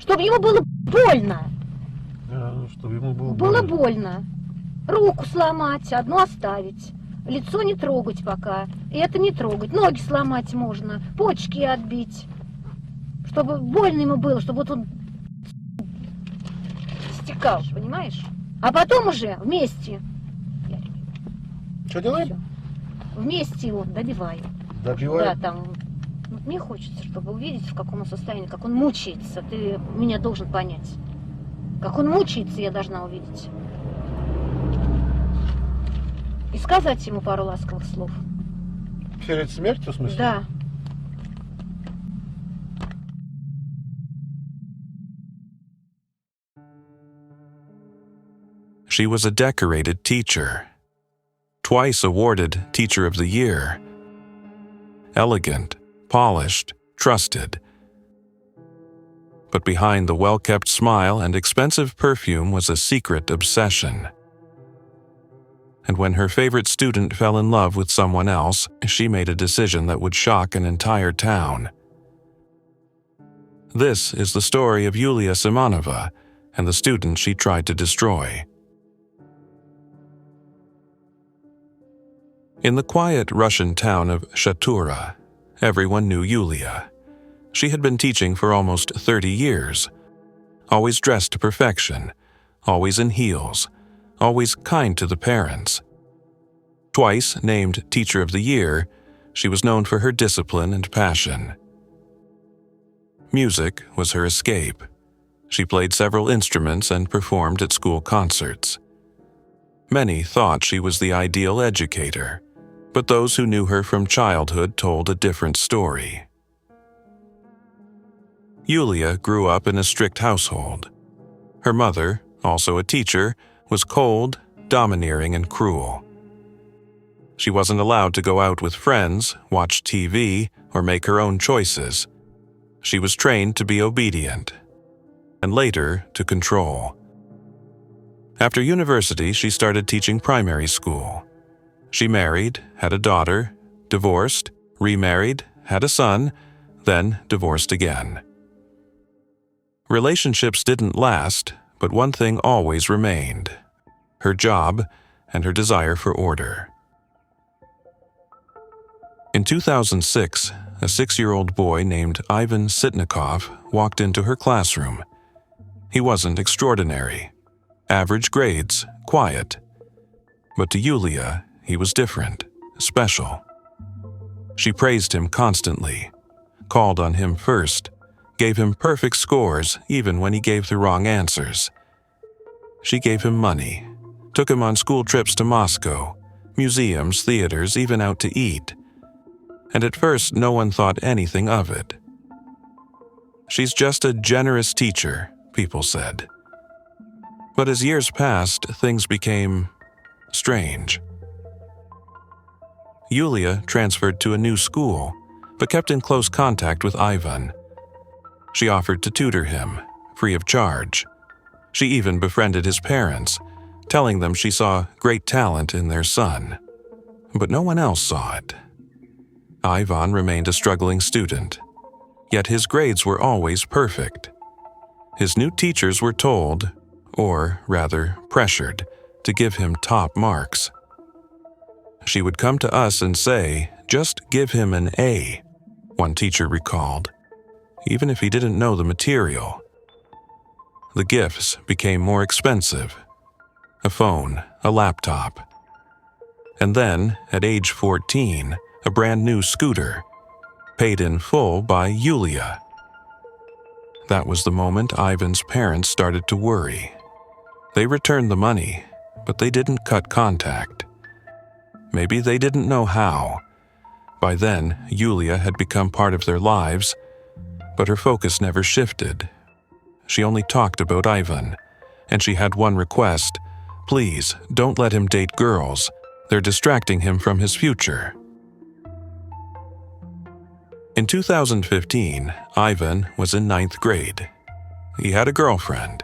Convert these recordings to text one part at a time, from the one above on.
Чтобы ему было больно. Чтобы ему было Было больно. Руку сломать, одну оставить. Лицо не трогать пока. И это не трогать. Ноги сломать можно. Почки отбить. Чтобы больно ему было, чтобы вот он стекал, понимаешь? А потом уже вместе. Что делаем? Всё. Вместе его добиваем. Добиваем? Да, там. Вот мне хочется, чтобы увидеть, в каком он состоянии, как он мучается. Ты меня должен понять. Как он мучается, я должна увидеть. И сказать ему пару ласковых слов. Перед смертью, в смысле? Да. She was a decorated teacher, twice awarded Teacher of the Year. Elegant, polished, trusted. But behind the well-kept smile and expensive perfume was a secret obsession. And when her favorite student fell in love with someone else, she made a decision that would shock an entire town. This is the story of Yulia Simonova and the student she tried to destroy. In the quiet Russian town of Shatura, everyone knew Yulia. She had been teaching for almost 30 years, always dressed to perfection, always in heels, always kind to the parents. Twice named Teacher of the Year, she was known for her discipline and passion. Music was her escape. She played several instruments and performed at school concerts. Many thought she was the ideal educator, but those who knew her from childhood told a different story. Yulia grew up in a strict household. Her mother, also a teacher, was cold, domineering, and cruel. She wasn't allowed to go out with friends, watch TV, or make her own choices. She was trained to be obedient, and later to control. After university, she started teaching primary school. She married, had a daughter, divorced, remarried, had a son, then divorced again. Relationships didn't last, but one thing always remained: her job and her desire for order. In 2006, a 6-year-old boy named Ivan Sitnikov walked into her classroom. He wasn't extraordinary. Average grades, quiet. But to Yulia, he was different, special. She praised him constantly, called on him first, gave him perfect scores even when he gave the wrong answers. She gave him money, took him on school trips to Moscow, museums, theaters, even out to eat. And at first, no one thought anything of it. She's just a generous teacher, people said. But as years passed, things became strange. Yulia transferred to a new school, but kept in close contact with Ivan. She offered to tutor him, free of charge. She even befriended his parents, telling them she saw great talent in their son. But no one else saw it. Ivan remained a struggling student, yet his grades were always perfect. His new teachers were told, or rather pressured, to give him top marks. She would come to us and say, "Just give him an A," one teacher recalled, even if he didn't know the material. The gifts became more expensive: a phone, a laptop. And then, at age 14, a brand new scooter, paid in full by Yulia. That was the moment Ivan's parents started to worry. They returned the money, but they didn't cut contact. Maybe they didn't know how. By then, Yulia had become part of their lives, but her focus never shifted. She only talked about Ivan, and she had one request: please, don't let him date girls. They're distracting him from his future. In 2015, Ivan was in 9th grade. He had a girlfriend.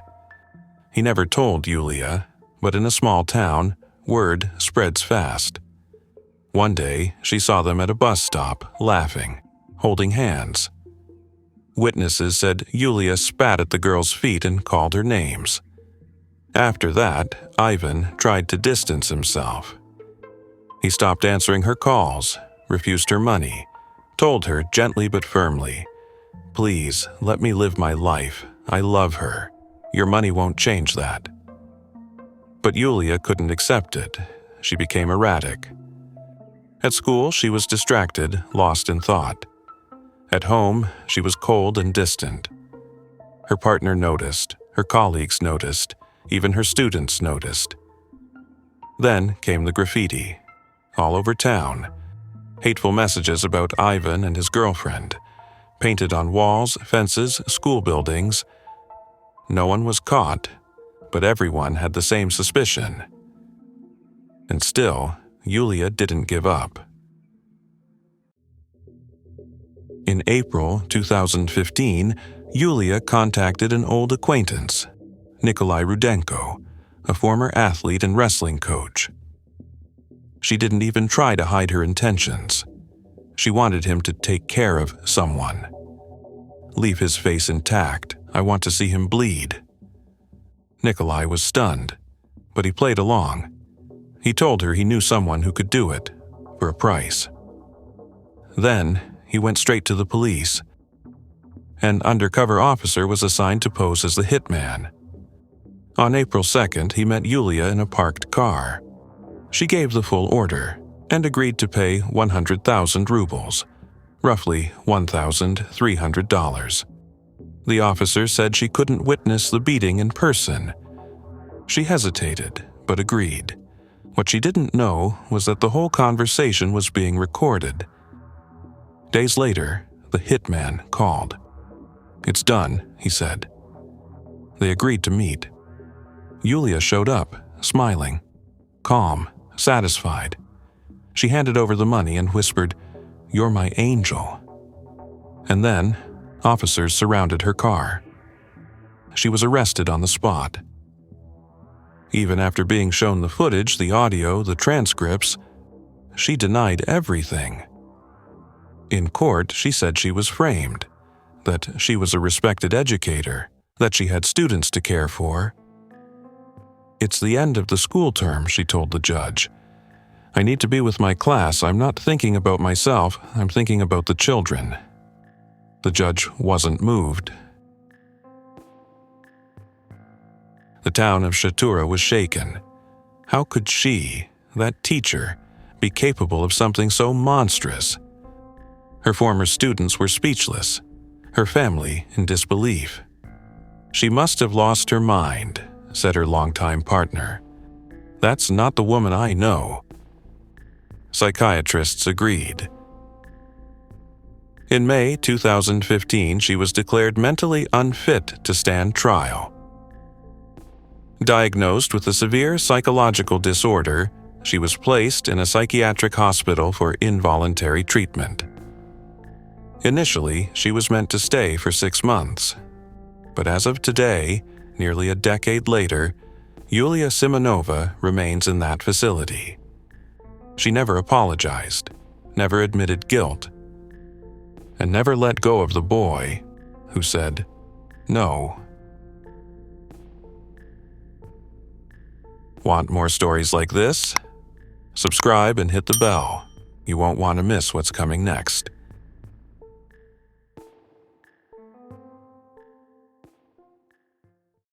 He never told Yulia, but in a small town, word spreads fast. One day, she saw them at a bus stop, laughing, holding hands. Witnesses said Yulia spat at the girl's feet and called her names. After that, Ivan tried to distance himself. He stopped answering her calls, refused her money, told her gently but firmly, "Please, let me live my life. I love her. Your money won't change that." But Yulia couldn't accept it. She became erratic. At school, she was distracted, lost in thought. At home, she was cold and distant. Her partner noticed, her colleagues noticed, even her students noticed. Then came the graffiti. All over town. Hateful messages about Ivan and his girlfriend, painted on walls, fences, school buildings. No one was caught, but everyone had the same suspicion. And still, Yulia didn't give up. In April 2015, Yulia contacted an old acquaintance, Nikolai Rudenko, a former athlete and wrestling coach. She didn't even try to hide her intentions. She wanted him to take care of someone. "Leave his face intact. I want to see him bleed." Nikolai was stunned, but he played along. He told her he knew someone who could do it, for a price. Then, he went straight to the police. An undercover officer was assigned to pose as the hitman. On April 2nd, he met Yulia in a parked car. She gave the full order and agreed to pay 100,000 rubles, roughly $1,300. The officer said she couldn't witness the beating in person. She hesitated, but agreed. What she didn't know was that the whole conversation was being recorded. Days later, the hitman called. "It's done," he said. They agreed to meet. Yulia showed up, smiling, calm, satisfied. She handed over the money and whispered, "You're my angel." And then, officers surrounded her car. She was arrested on the spot. Even after being shown the footage, the audio, the transcripts, she denied everything. In court, she said she was framed, that she was a respected educator, that she had students to care for. "It's the end of the school term," she told the judge. "I need to be with my class. I'm not thinking about myself. I'm thinking about the children." The judge wasn't moved. The town of Shatura was shaken. How could she, that teacher, be capable of something so monstrous? Her former students were speechless, her family in disbelief. "She must have lost her mind," said her longtime partner. "That's not the woman I know." Psychiatrists agreed. In May 2015, she was declared mentally unfit to stand trial. Diagnosed with a severe psychological disorder, she was placed in a psychiatric hospital for involuntary treatment. Initially, she was meant to stay for 6 months. But as of today, nearly a decade later, Yulia Simonova remains in that facility. She never apologized, never admitted guilt, and never let go of the boy who said no. Want more stories like this? Subscribe and hit the bell. You won't want to miss what's coming next.